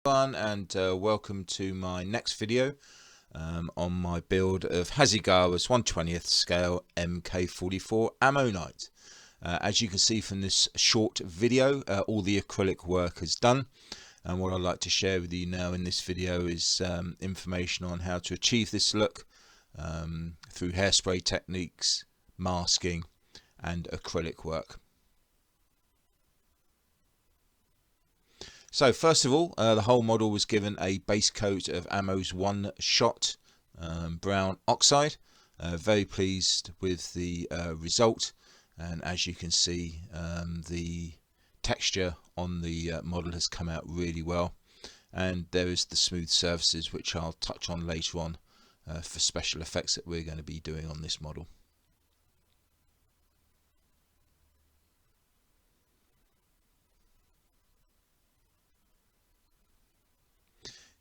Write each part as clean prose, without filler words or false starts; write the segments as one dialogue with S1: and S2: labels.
S1: Everyone, and welcome to my next video on my build of Hasewaga's 1/20th scale MK44 ammo night. As you can see from this short video, all the acrylic work is done, and what I'd like to share with you now in this video is information on how to achieve this look through hairspray techniques, masking and acrylic work. So first of all, the whole model was given a base coat of Ammo's One Shot brown oxide. Very pleased with the result, and as you can see, the texture on the model has come out really well, and there is the smooth surfaces which I'll touch on later on for special effects that we're going to be doing on this model.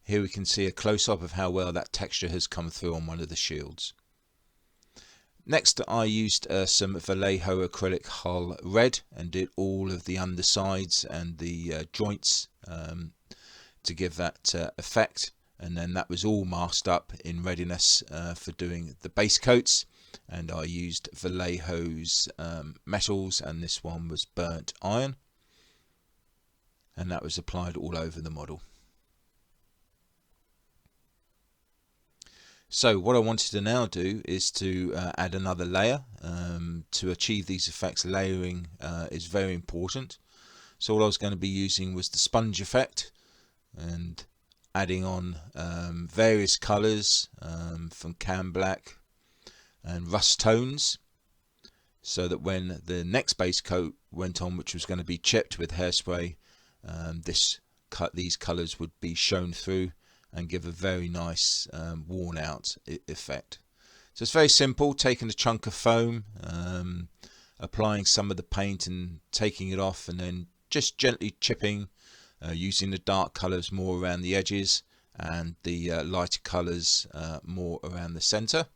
S1: Here we can see a close-up of how well that texture has come through on one of the shields. Next, I used some Vallejo acrylic hull red and did all of the undersides and the joints to give that effect, and then that was all masked up in readiness for doing the base coats. And I used Vallejo's metals, and this one was burnt iron, and that was applied all over the model. So what I wanted to now do is to add another layer. To achieve these effects, layering is very important. So all I was going to be using was the sponge effect and adding on various colours from cam black and rust tones, so that when the next base coat went on, which was going to be chipped with hairspray, these colours would be shown through and give a very nice worn out effect. So it's very simple, taking a chunk of foam, applying some of the paint and taking it off, and then just gently chipping, using the dark colours more around the edges and the lighter colours more around the centre.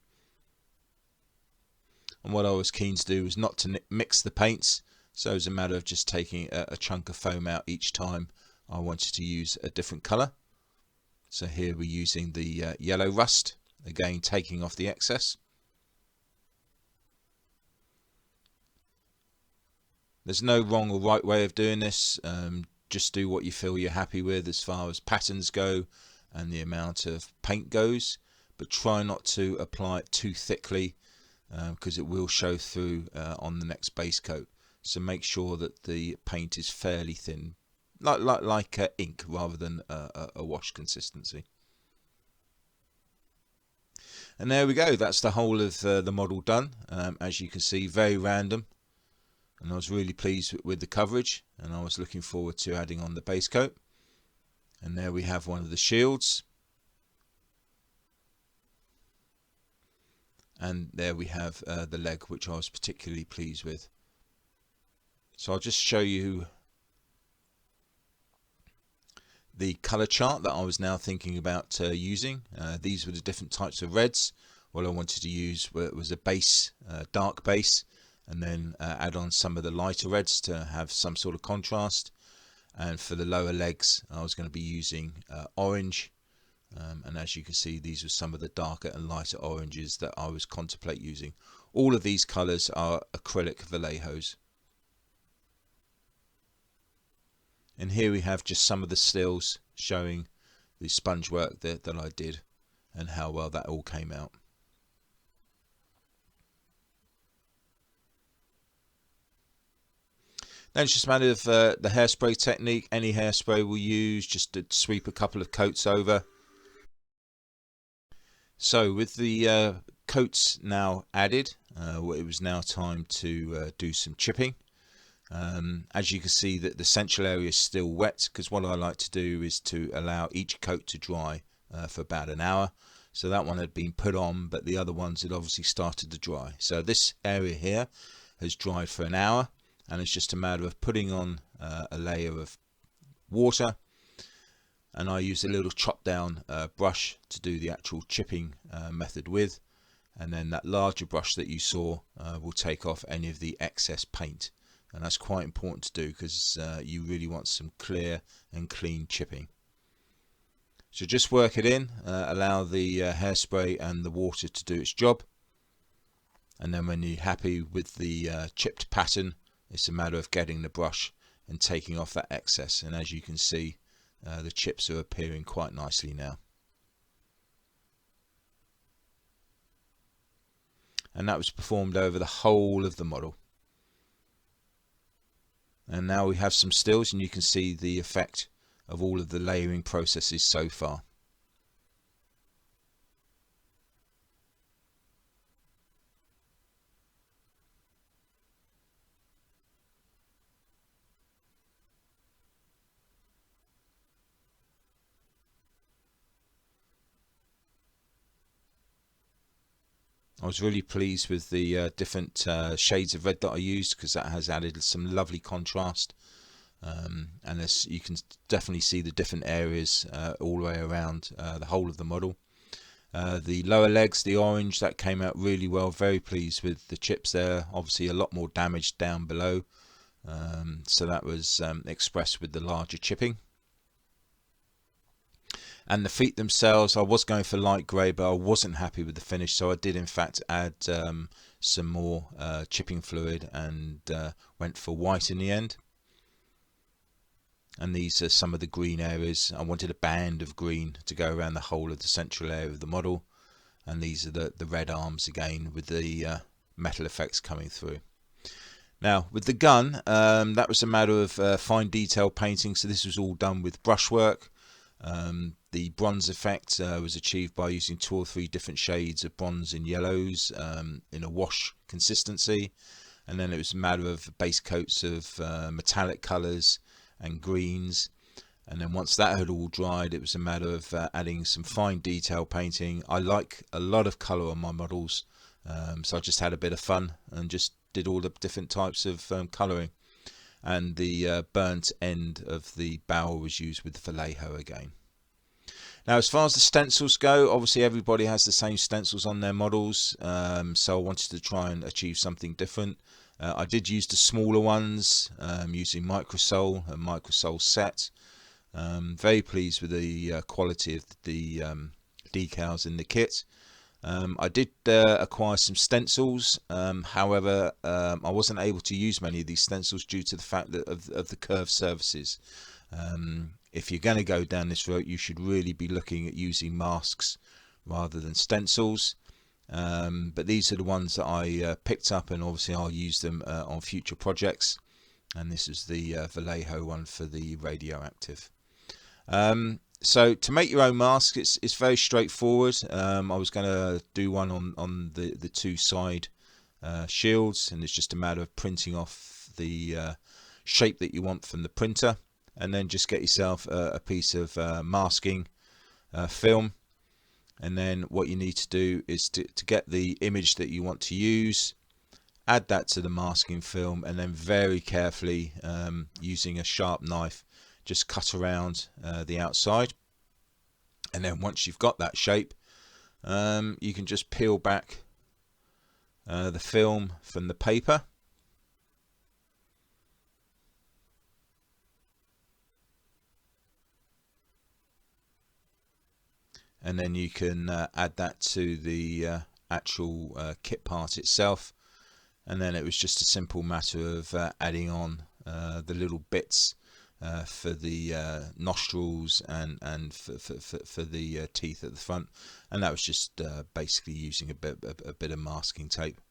S1: And what I was keen to do was not to mix the paints, so it's a matter of just taking a chunk of foam out each time I wanted to use a different colour. So here we're using the yellow rust, again taking off the excess. There's no wrong or right way of doing this, just do what you feel you're happy with as far as patterns go and the amount of paint goes, but try not to apply it too thickly because it will show through on the next base coat. So make sure that the paint is fairly thin, like ink rather than a wash consistency. And there we go, that's the whole of the model done. As you can see, very random, and I was really pleased with the coverage, and I was looking forward to adding on the base coat. And there we have one of the shields, and there we have the leg, which I was particularly pleased with. So I'll just show you the color chart that I was now thinking about using. These were the different types of reds. What I wanted to use was a base, dark base, and then add on some of the lighter reds to have some sort of contrast. And for the lower legs, I was going to be using orange, and as you can see, these were some of the darker and lighter oranges that I was contemplating using. All of these colors are acrylic Vallejos. And here we have just some of the stills showing the sponge work that I did and how well that all came out. Then it's just a matter of the hairspray technique. Any hairspray we'll use, just to sweep a couple of coats over. So with the coats now added, it was now time to do some chipping. As you can see, that the central area is still wet, because what I like to do is to allow each coat to dry for about an hour. So that one had been put on, but the other ones had obviously started to dry. So this area here has dried for an hour, and it's just a matter of putting on a layer of water, and I use a little chop down brush to do the actual chipping method with, and then that larger brush that you saw will take off any of the excess paint. And that's quite important to do, because you really want some clear and clean chipping. So just work it in, allow the hairspray and the water to do its job, and then when you're happy with the chipped pattern, it's a matter of getting the brush and taking off that excess, and as you can see, the chips are appearing quite nicely now. And that was performed over the whole of the model. And now we have some stills, and you can see the effect of all of the layering processes so far. I was really pleased with the different shades of red that I used, because that has added some lovely contrast. And as you can definitely see the different areas all the way around the whole of the model. The lower legs, the orange, that came out really well. Very pleased with the chips there. Obviously a lot more damage down below, so that was expressed with the larger chipping. And the feet themselves, I was going for light grey, but I wasn't happy with the finish, so I did in fact add some more chipping fluid and went for white in the end. And these are some of the green areas. I wanted a band of green to go around the whole of the central area of the model, and these are the red arms again with the metal effects coming through. Now with the gun, that was a matter of fine detail painting, so this was all done with brushwork. The bronze effect was achieved by using 2 or 3 different shades of bronze and yellows in a wash consistency, and then it was a matter of base coats of metallic colours and greens, and then once that had all dried, it was a matter of adding some fine detail painting. I like a lot of colour on my models, so I just had a bit of fun and just did all the different types of colouring, and the burnt end of the barrel was used with Vallejo again. Now as far as the stencils go, obviously everybody has the same stencils on their models, so I wanted to try and achieve something different. I did use the smaller ones using Microsol and Microsol set. Very pleased with the quality of the decals in the kit. I did acquire some stencils, however I wasn't able to use many of these stencils due to the fact that of the curved surfaces. If you're going to go down this route, you should really be looking at using masks rather than stencils. But these are the ones that I picked up, and obviously I'll use them on future projects. And this is the Vallejo one for the radioactive. So to make your own mask, it's very straightforward. I was going to do one on the 2 side shields, and it's just a matter of printing off the shape that you want from the printer, and then just get yourself a piece of masking film. And then what you need to do is to get the image that you want to use, add that to the masking film, and then very carefully using a sharp knife just cut around the outside. And then once you've got that shape, you can just peel back the film from the paper, and then you can add that to the actual kit part itself. And then it was just a simple matter of adding on the little bits for the nostrils and for the teeth at the front, and that was just basically using a bit of masking tape.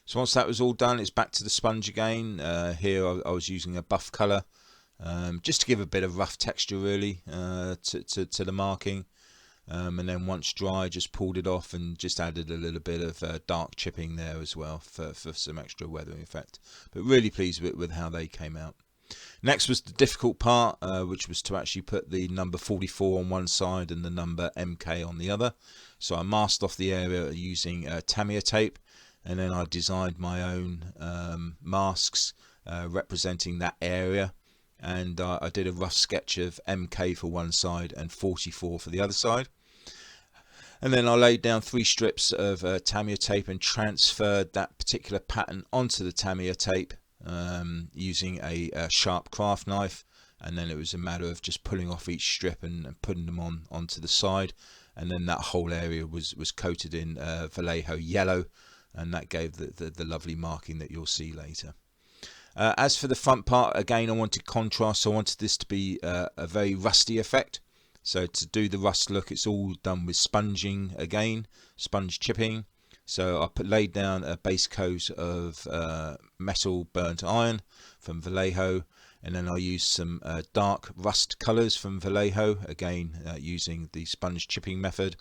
S1: So once that was all done, it's back to the sponge again. Here I was using a buff colour, just to give a bit of rough texture really to the marking, and then once dry just pulled it off and just added a little bit of dark chipping there as well for some extra weathering effect. But really pleased with how they came out. Next was the difficult part, which was to actually put the number 44 on one side and the number MK on the other. So I masked off the area using Tamiya tape, and then I designed my own masks representing that area, and I did a rough sketch of MK for one side and 44 for the other side. And then I laid down 3 strips of Tamiya tape and transferred that particular pattern onto the Tamiya tape using a sharp craft knife. And then it was a matter of just pulling off each strip and putting them onto the side. And then that whole area was coated in Vallejo yellow, and that gave the lovely marking that you'll see later. As for the front part, again I wanted contrast, so I wanted this to be a very rusty effect. So to do the rust look, it's all done with sponging again, sponge chipping. So I laid down a base coat of metal burnt iron from Vallejo, and then I used some dark rust colours from Vallejo, again using the sponge chipping method.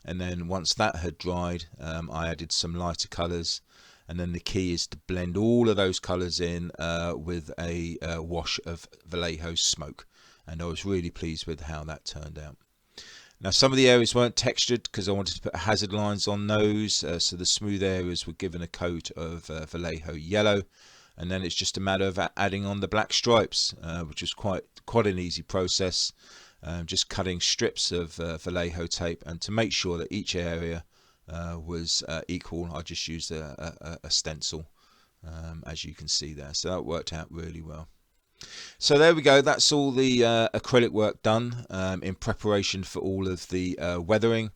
S1: And then once that had dried, I added some lighter colours, and then the key is to blend all of those colours in with a wash of Vallejo smoke, and I was really pleased with how that turned out. Now some of the areas weren't textured because I wanted to put hazard lines on those, so the smooth areas were given a coat of Vallejo yellow, and then it's just a matter of adding on the black stripes, which was quite an easy process. Just cutting strips of Vallejo tape, and to make sure that each area was equal, I just used a stencil, as you can see there. So that worked out really well. So there we go, that's all the acrylic work done in preparation for all of the weathering.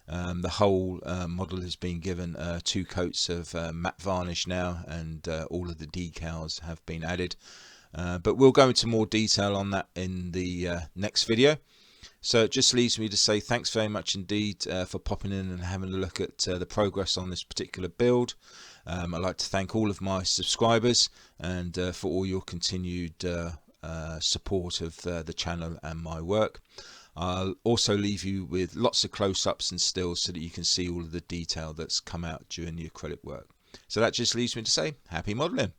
S1: The whole model has been given 2 coats of matte varnish now, and all of the decals have been added. But we'll go into more detail on that in the next video. So it just leaves me to say thanks very much indeed for popping in and having a look at the progress on this particular build. I'd like to thank all of my subscribers and for all your continued support of the channel and my work. I'll also leave you with lots of close-ups and stills so that you can see all of the detail that's come out during the acrylic work. So that just leaves me to say happy modelling.